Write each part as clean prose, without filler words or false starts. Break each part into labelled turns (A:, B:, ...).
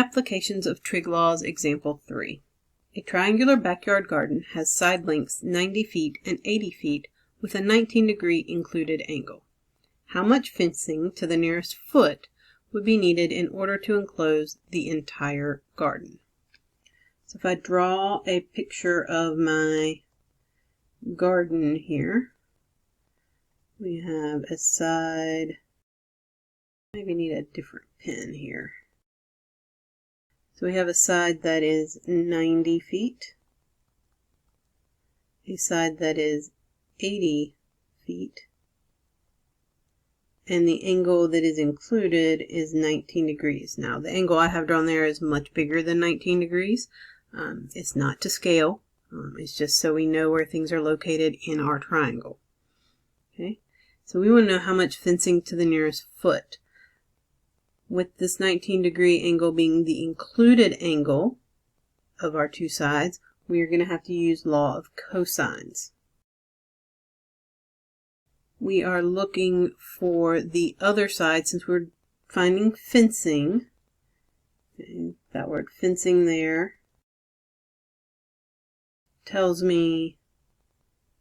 A: Applications of Trig laws, example 3. A triangular backyard garden has side lengths 90 feet and 80 feet with a 19-degree included angle. How much fencing to the nearest foot would be needed in order to enclose the entire garden? So if I draw a picture of my garden here, we have a side, maybe need a different pen here. So we have a side that is 90 feet, a side that is 80 feet, and the angle that is included is 19 degrees. Now the angle I have drawn there is much bigger than 19 degrees. It's not to scale, it's just so we know where things are located in our triangle. Okay, so we want to know how much fencing to the nearest foot. With this 19-degree angle being the included angle of our two sides, we are going to have to use law of cosines. We are looking for the other side since we're finding fencing. Okay, that word fencing there tells me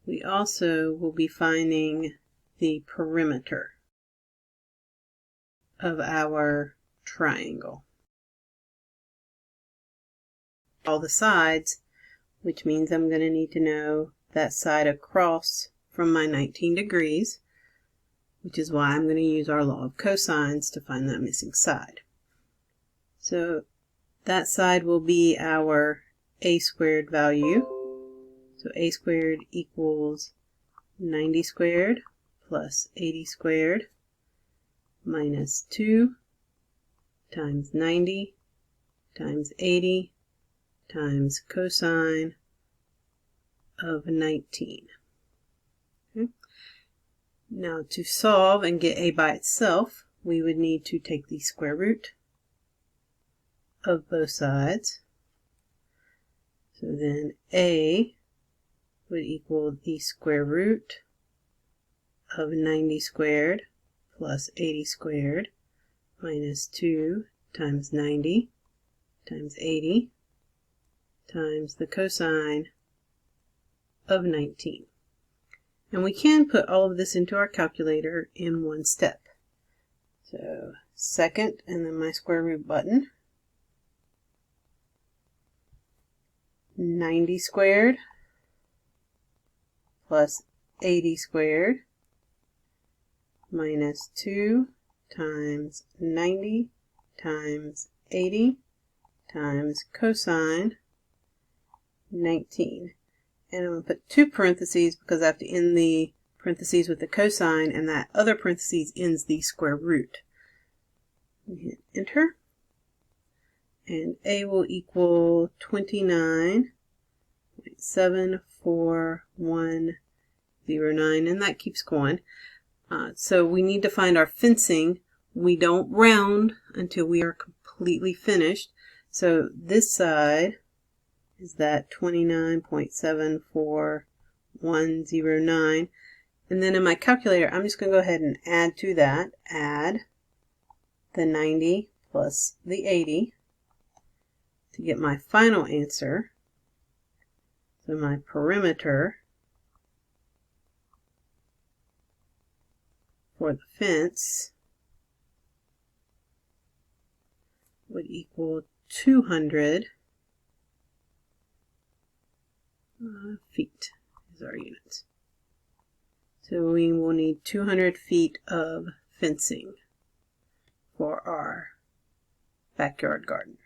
A: we also will be finding the perimeter of our triangle. All the sides, which means I'm going to need to know that side across from my 19 degrees, which is why I'm going to use our law of cosines to find that missing side. So that side will be our a squared value. So a squared equals 90 squared plus 80 squared minus 2 times 90 times 80 times cosine of 19. Okay. Now to solve and get a by itself, we would need to take the square root of both sides. So then a would equal the square root of 90 squared plus 80 squared minus 2 times 90 times 80 times the cosine of 19. And we can put all of this into our calculator in one step. So second, and then my square root button. 90 squared plus 80 squared minus 2 times 90 times 80 times cosine 19. And I'm going to put two parentheses because I have to end the parentheses with the cosine, and that other parentheses ends the square root. Hit enter. And a will equal 29.74109, and that keeps going. So we need to find our fencing. We don't round until we are completely finished. So this side is that 29.74109. And then in my calculator, I'm just going to go ahead and add to that. Add the 90 plus the 80 to get my final answer. So my perimeter for the fence would equal 200 feet is our units. So we will need 200 feet of fencing for our backyard garden.